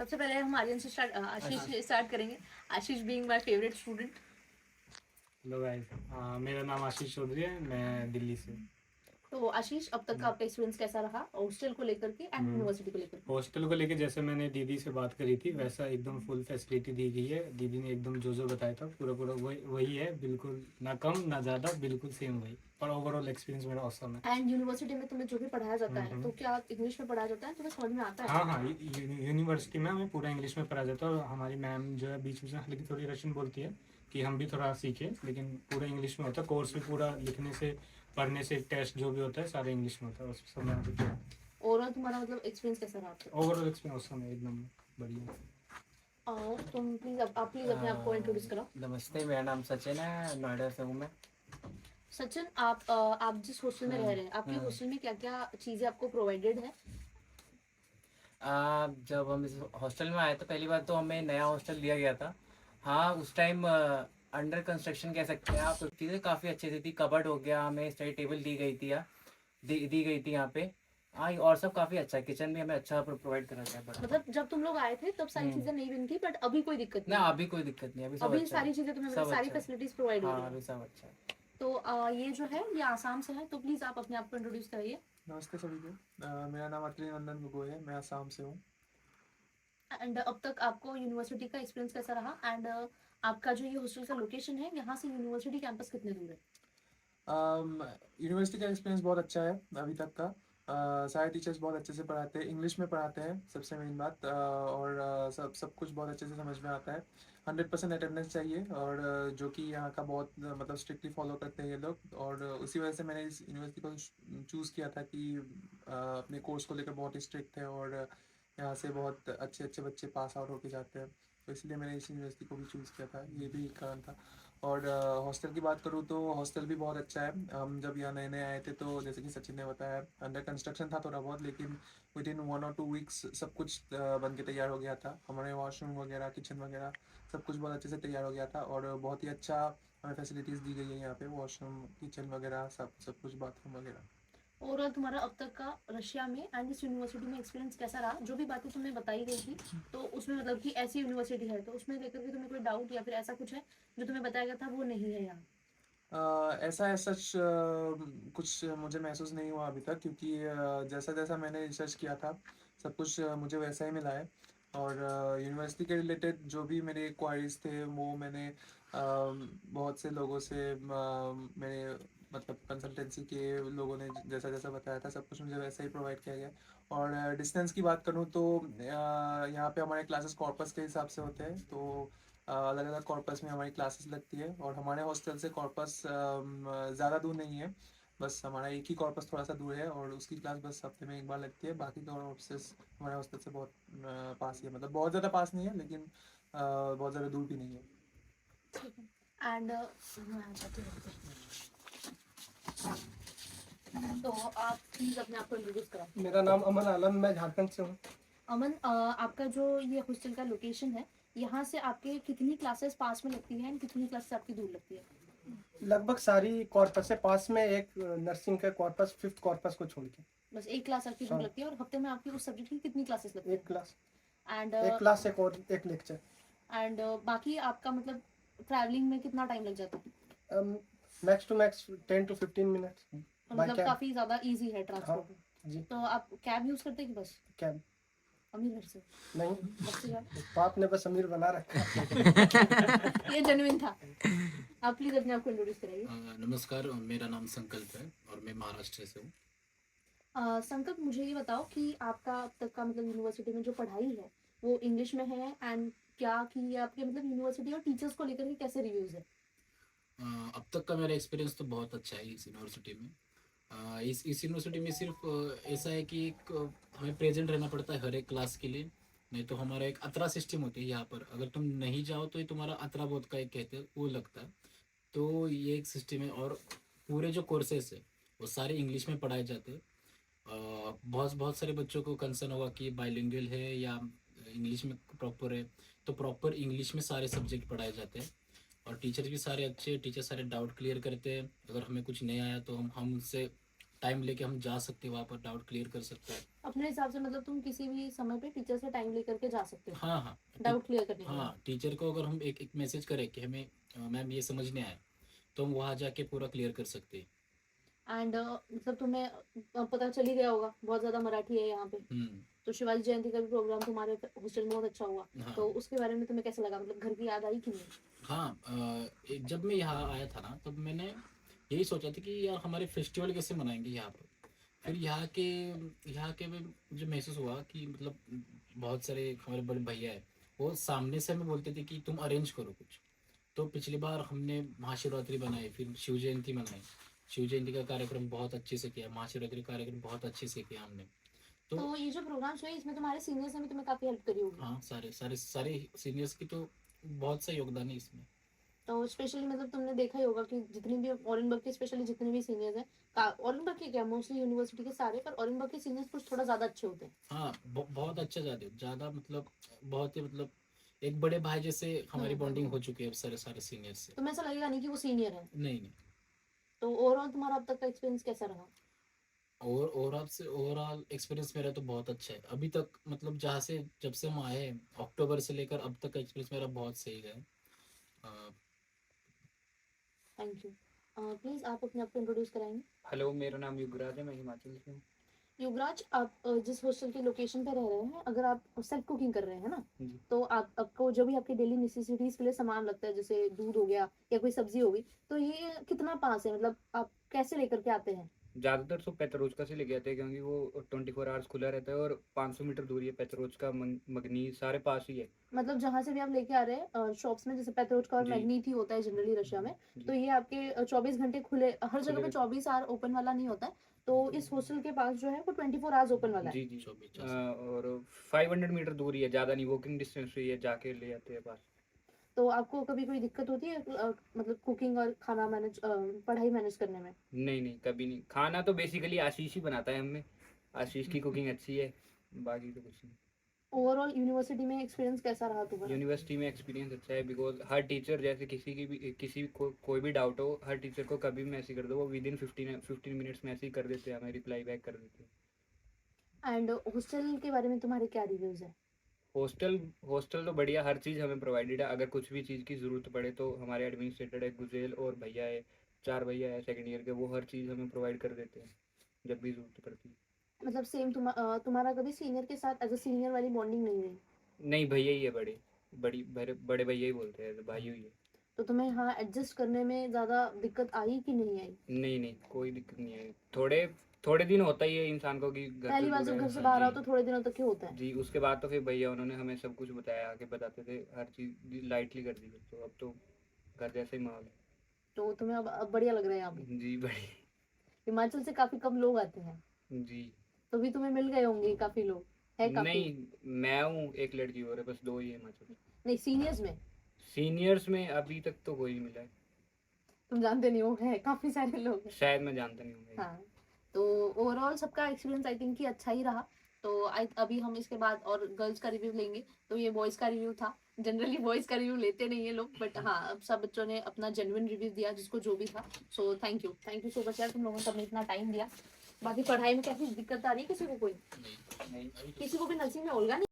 सबसे पहले हम आर्यन से आशीष से स्टार्ट करेंगे। Ashish being my favourite student. Hello guys, मेरा नाम आशीष चौधरी है, मैं दिल्ली से। तो आशीष, अब तक का आपका एक्सपीरियंस कैसा रहा हॉस्टल को लेकर के एंड यूनिवर्सिटी को लेकर? हॉस्टल को लेके जैसे मैंने दीदी से बात करी थी वैसा एकदम फुल फैसिलिटी दी गई है। दीदी ने एकदम जो बताया था पूरा पूरा वही है, बिल्कुल ना कम ना ज़्यादा, बिल्कुल सेम वही। और ओवरऑल एक्सपीरियंस मेरा औसम है। एंड यूनिवर्सिटी में तुम्हें जो भी पढ़ाया जाता है तो क्या इंग्लिश में पढ़ाया जाता है? तुम्हें समझ में आता है? हाँ हाँ, यूनिवर्सिटी में हमें पूरा इंग्लिश में पढ़ाया जाता है। और हमारी मैम जो है बीच में हल्की थोड़ी रशियन बोलती है कि हम भी थोड़ा सीखें, लेकिन पूरा इंग्लिश में होता है। कोर्स भी पूरा लिखने से पढ़ने से टेस्ट जो भी होता है सारे इंग्लिश में होता है। उस सब में ओवरऑल तुम्हारा मतलब एक्सपीरियंस कैसा रहा आपका? ओवरऑल एक्सपीरियंस औसम है, एकदम बढ़िया। तुम प्लीज आप प्लीज अपने आप को इंट्रोड्यूस करो। नमस्ते, मेरा नाम सचिन है, नोएडा से हूँ मैं। सचिन, आप जिस हॉस्टल में रह रहे हैं, आपके हॉस्टल में क्या क्या चीजें आपको प्रोवाइडेड है? जब हम इस हॉस्टल में आए तो पहली बार तो हमें नया हॉस्टल दिया गया था। हाँ, उस टाइम अंडर कंस्ट्रक्शन कह सकते हैं आप। चीज़ें काफ़ी अच्छी सी थी, कबर्ड हो गया, हमें स्टडी टेबल दी गई थी दी गई थी यहाँ पे। हाँ, और सब काफ़ी अच्छा है। किचन भी हमें अच्छा प्रोवाइड करा गया बड़ा। मतलब जब तुम लोग आए थे तब सारी चीजें नहीं बनी थी, बट अभी कोई दिक्कत ना, नहीं? अभी कोई दिक्कत नहीं, अभी सब अभी अच्छा सारी है। चीजें तुम्हें सब सारी अच्छा है। फैसिलिटीज प्रोवाइड हो हाँ, रही अभी है। सब अच्छा है। तो ये जो है ये आसाम से है, तो प्लीज आप अपने आप को इंट्रोड्यूस कराइए। नमस्ते सभी को। मेरा नाम अतुल नंदन गोगोई है, मैं आसाम से हूँ। एंड अब तक आपको यूनिवर्सिटी का एक्सपीरियंस कैसा रहा? एंड आपका जो ये हॉस्टल का लोकेशन है, यहाँ से यूनिवर्सिटी कैंपस कितने दूर है? यूनिवर्सिटी का एक्सपीरियंस बहुत अच्छा है अभी तक का। सारे टीचर्स बहुत अच्छे से पढ़ाते हैं, इंग्लिश में पढ़ाते हैं सबसे मेन बात। और सब कुछ बहुत अच्छे से समझ में आता है। 100% अटेंडेंस चाहिए, और जो कि यहाँ का बहुत मतलब स्ट्रिक्टली फॉलो करते हैं ये लोग। और उसी वजह से मैंने इस यूनिवर्सिटी को चूज़ किया था कि अपने कोर्स को लेकर बहुत ही स्ट्रिक्ट है, और यहाँ से बहुत अच्छे अच्छे बच्चे पास आउट होके जाते हैं। तो इसलिए मैंने इस यूनिवर्सिटी को भी चूज़ किया था, ये भी एक कारण था। और हॉस्टल की बात करूँ तो हॉस्टल भी बहुत अच्छा है। हम जब यहाँ नए नए आए थे तो जैसे कि सचिन ने बताया, अंडर कंस्ट्रक्शन था थोड़ा बहुत, लेकिन विद इन 1 और 2 वीक्स सब कुछ बन के तैयार हो गया था। हमारे वॉशरूम वगैरह, किचन वगैरह सब कुछ बहुत अच्छे से तैयार हो गया था, और बहुत ही अच्छा हमें फैसिलिटीज़ दी गई है यहाँ पे। वॉशरूम, किचन वगैरह सब कुछ, बाथरूम वगैरह। ओवरऑल तुम्हारा अब तक का रशिया में एंड इस यूनिवर्सिटी में एक्सपीरियंस कैसा रहा? जो भी बातें तुमने बताई गई थी, तो उसमें मतलब कि ऐसी यूनिवर्सिटी है तो उसमें लेकर के तुम्हें कोई डाउट या फिर ऐसा कुछ है जो तुम्हें बताया गया था वो नहीं है यहाँ? ऐसा सच कुछ मुझे महसूस नहीं हुआ अभी तक, क्योंकि जैसा जैसा मैंने रिसर्च किया था सब कुछ मुझे वैसा ही मिला है। और यूनिवर्सिटी के रिलेटेड जो भी मेरे क्वारीज थे वो मैंने बहुत से लोगों से मेरे मतलब कंसल्टेंसी के लोगों ने जैसा जैसा बताया था सब कुछ मुझे वैसा ही प्रोवाइड किया गया। और डिस्टेंस की बात करूँ तो यहाँ पे हमारे क्लासेस कॉर्पस के हिसाब से होते हैं, तो अलग अलग कॉर्पस में हमारी क्लासेस लगती है। और हमारे हॉस्टल से कॉर्पस ज़्यादा दूर नहीं है, बस हमारा एक ही कॉर्पस थोड़ा सा दूर है, और उसकी क्लास बस हफ्ते में एक बार लगती है। बाकी कॉर्पसेस हमारे हॉस्टल से बहुत पास ही है, मतलब बहुत ज़्यादा पास नहीं है, लेकिन बहुत ज़्यादा दूर भी नहीं है। एंड तो आप प्लीज अपने आप को इंट्रोड्यूस कराओ। मेरा नाम अमन आलम, मैं झारखंड से हूँ। अमन, आपका जो ये हॉस्टल का लोकेशन है, यहाँ से आपके कितनी क्लासेस पास में लगती हैं, कितनी क्लासेस आपकी दूर लगती है? लगभग सारी कॉर्पस से पास में, एक नर्सिंग का कॉर्पस 5th कॉर्पस को छोड़ के बस एक क्लास आपकी दूर लगती है। और हफ्ते में आपकी उस सब्जेक्ट की कितनी क्लासेस लगती एक क्लास, है? एंड एक क्लास एक और एक लेक्चर। एंड बाकी आपका मतलब ट्रैवलिंग में कितना टाइम लग जाता है? Max to max 10 to 15 minutes. मतलब काफी ज्यादा इजी है हाँ ट्रांसपोर्ट। जी। तो आप कैब यूज करते हैं कि बस? कैब अमीर घर से? नहीं, बस से जाओ? बाप ने बस अमीर बना रखा है। ये जेन्युइन था। आप प्लीज अपने आप को इंट्रोड्यूस कराइए। नमस्कार, मेरा नाम संकल्प है और मैं महाराष्ट्र से हूँ। संकल्प, मुझे ये बताओ कि आपका अब तक का मतलब यूनिवर्सिटी में जो पढ़ाई है वो इंग्लिश में है, एंड क्या कि आपके मतलब यूनिवर्सिटी और टीचर्स को लेकर के कैसे रिव्यूज है? अब तक का मेरा एक्सपीरियंस तो बहुत अच्छा है इस यूनिवर्सिटी में। इस यूनिवर्सिटी में सिर्फ ऐसा है कि एक हमें प्रेजेंट रहना पड़ता है हर एक क्लास के लिए। नहीं तो हमारा एक अतरा सिस्टम होती है यहाँ पर, अगर तुम नहीं जाओ तो ये तुम्हारा अतरा बोध का एक कहते हैं वो लगता है। तो ये एक सिस्टम है, और पूरे जो कोर्सेस है वो सारे इंग्लिश में पढ़ाए जाते हैं। बहुत बहुत सारे बच्चों को कंसर्न होगा कि बाइलिंगुअल है या इंग्लिश में प्रॉपर है, तो प्रॉपर इंग्लिश में सारे सब्जेक्ट पढ़ाए जाते हैं। और टीचर्स भी सारे अच्छे, टीचर सारे डाउट क्लियर करते हैं। अगर हमें कुछ नहीं आया तो हम उनसे टाइम लेके हम जा सकते हैं, वहाँ पर डाउट क्लियर कर सकते हैं। अपने हिसाब से मतलब तुम किसी भी समय पे टीचर से टाइम लेकर के जा सकते हो हाँ हाँ डाउट क्लियर करने के लिए। हाँ, टीचर को अगर हम एक एक मैसेज करें कि हमें मैम ये समझ नहीं आया, तो हम वहाँ जाके पूरा क्लियर कर सकते हैं। एंड मतलब तुम्हें पता चल ही गया होगा बहुत ज्यादा मराठी है यहाँ पे, तो शिवाजी जयंती का भी प्रोग्राम तुम्हारे हॉस्टल में बहुत अच्छा हुआ, हाँ तो उसके बारे में तुम्हें कैसा लगा, मतलब घर की याद आई कि नहीं? हाँ, जब मैं यहाँ आया था ना, तब मैंने यही सोचा था कि यार हमारे फेस्टिवल कैसे मनाएंगे यहाँ पर। फिर यहाँ के में मुझे महसूस हुआ कि मतलब बहुत सारे हमारे बड़े भैया है, वो सामने से हमें बोलते थे कि तुम अरेंज करो कुछ। तो पिछली बार हमने महाशिवरात्रि बनाई, फिर शिव जयंती मनाई। शिव जयंती का कार्यक्रम बहुत अच्छे से किया, महाशिवरात्रि का कार्यक्रम बहुत अच्छे से किया हमने। तो ये जो प्रोग्राम्स हुए इसमें तुम्हारे सीनियर्स ने भी तुम्हें काफी हेल्प करी होगी। हाँ, सारे सीनियर्स की तो बहुत सा योगदान है इसमें। तो स्पेशली मतलब तुमने देखा ही होगा कि जितनी भी ऑरेंजबर्ग के स्पेशली जितने भी सीनियर्स हैं, ऑरेंजबर्ग के क्या मोस्टली यूनिवर्सिटी के सारे, पर ऑरेंजबर्ग के सीनियर्स कुछ थोड़ा ज्यादा अच्छे होते हैं। हाँ, बहुत अच्छा, ज़्यादा मतलब बहुत ही मतलब एक बड़े भाई जैसे हमारी बॉन्डिंग हो चुकी है अब सारे सीनियर से। तुम्हें ऐसा लगेगा नहीं कि वो सीनियर है। नहीं। तो ओवरऑल तुम्हारा अब तक का एक्सपीरियंस कैसा रहा? और ओवरऑल एक्सपीरियंस मेरा तो बहुत अच्छा है अभी तक, मतलब जब से हम आए हैं, अक्टूबर से लेकर अब तक का एक्सपीरियंस मेरा बहुत सही है। Thank you. प्लीज आप अपने आप को इंट्रोड्यूस कराएंगे? हेलो, मेरा नाम युगराज है, मैं हिमाचल से हूँ। युवराज, आप जिस हॉस्टल की लोकेशन पे रह रहे हैं, अगर आप सेल्फ कुकिंग कर रहे हैं ना, जी। तो आपको जो भी आपके डेली नेसेसिटीज के लिए सामान लगता है, जैसे दूध हो गया या कोई सब्जी हो गई, तो ये कितना पास है, मतलब आप कैसे लेकर के आते हैं? ज़्यादातर तो पेतरोचका से लेके आते हैं क्योंकि वो 24 आवर्स खुला रहता है और 500 मीटर दूरी है। पेतरोचका, मगनी सारे पास ही है। मतलब जहाँ से भी आप लेके आ रहे हैं शॉप्स में, जैसे पेट्रोचका और जी। मैग्नीथ ही होता है जनरली रशिया में, जी। तो ये आपके 24 घंटे खुले, हर जगह पे खुले। 24 आवर ओपन वाला नहीं होता है, तो इस हॉस्टल के पास जो है वो 24 आवर्स ओपन वाला है। जी जी। 24 और 500 मीटर दूरी है, ज़्यादा नहीं, वॉकिंग डिस्टेंस ही है, जाके ले आते हैं पास। तो आपको कभी कोई दिक्कत होती है मतलब कुकिंग और खाना मैनेज, पढ़ाई मैनेज करने में? नहीं नहीं, कभी नहीं। खाना तो बेसिकली आशीष ही बनाता है हमें, आशीष की कुकिंग अच्छी है, बाकी तो कुछ नहीं। ओवरऑल यूनिवर्सिटी में एक्सपीरियंस कैसा रहा तुम्हारा? यूनिवर्सिटी में एक्सपीरियंस अच्छा है बिकॉज हर टीचर, जैसे कोई भी डाउट हो, हर टीचर को कभी भी मैसेज कर दो, वो विद इन 15 मिनट्स मैसेज कर देते हैं, हमें रिप्लाई बैक कर देते हैं। एंड हॉस्टल के बारे में तुम्हारे क्या रिव्यूज है? हॉस्टल तो बढ़िया, हर चीज़ हमें प्रोवाइडेड है। अगर कुछ भी चीज़ की ज़रूरत पड़े तो हमारे एडमिनिस्ट्रेटर है गुजेल, और भैया है, 4 भैया है सेकेंड ईयर के, वो हर चीज़ हमें प्रोवाइड कर देते हैं जब भी ज़रूरत पड़ती है। मतलब सेम तुम्हारा कभी सीनियर के साथ एज अ सीनियर वाली बॉन्डिंग नहीं रही? नहीं, भैया ही है, बड़े भैया ही बोलते हैं, भाई ही है। तो तुम्हें हाँ एडजस्ट करने में ज्यादा दिक्कत आई कि नहीं आई? नहीं नहीं, कोई दिक्कत नहीं है। थोड़े दिन होता ही है इंसान को कि घर पहली पे बार जब पूरा- घर से बाहर आओ जी। तो थोड़े दिनों तक ही होता है। जी, उसके बाद तो फिर भैया उन्होंने हमें सब कुछ बताया, आके बताते थे, हर चीज़ लाइटली कर दी है, तो अब तो घर जैसा ही माहौल है। तो तुम्हें अब बढ़िया लग रहा है यहाँ पे? जी बड़ी। हिमाचल से काफी कम लोग आते हैं, जी। तो भी तुम्हें मिल गए होंगे काफी लोग, है काफी? नहीं, मैं हूँ, एक लड़की और है, बस 2 ही है हिमाचल। नहीं, सीनियर्स में सीनियर्स में अभी तक तो कोई नहीं मिला है, तुम जानते नहीं हो, है काफी सारे लोग हैं। शायद मैं जानता नहीं हूँ। हाँ, तो ओवरऑल सबका एक्सपीरियंस आई थिंक कि अच्छा ही रहा। तो अभी हम इसके बाद और गर्ल्स का रिव्यू लेंगे, तो ये बॉयज का रिव्यू था। जनरली बॉयज का रिव्यू लेते नहीं है लोग, बट हाँ अब सब बच्चों ने अपना जेन्युइन रिव्यू दिया जिसको जो भी था। So thank you so much यार, तुम लोगों ने सबने इतना टाइम दिया। बाकी पढ़ाई में कैसी दिक्कत आ रही है किसी को? कोई नहीं, किसी को भी नर्सिंग में ओल्गा नहीं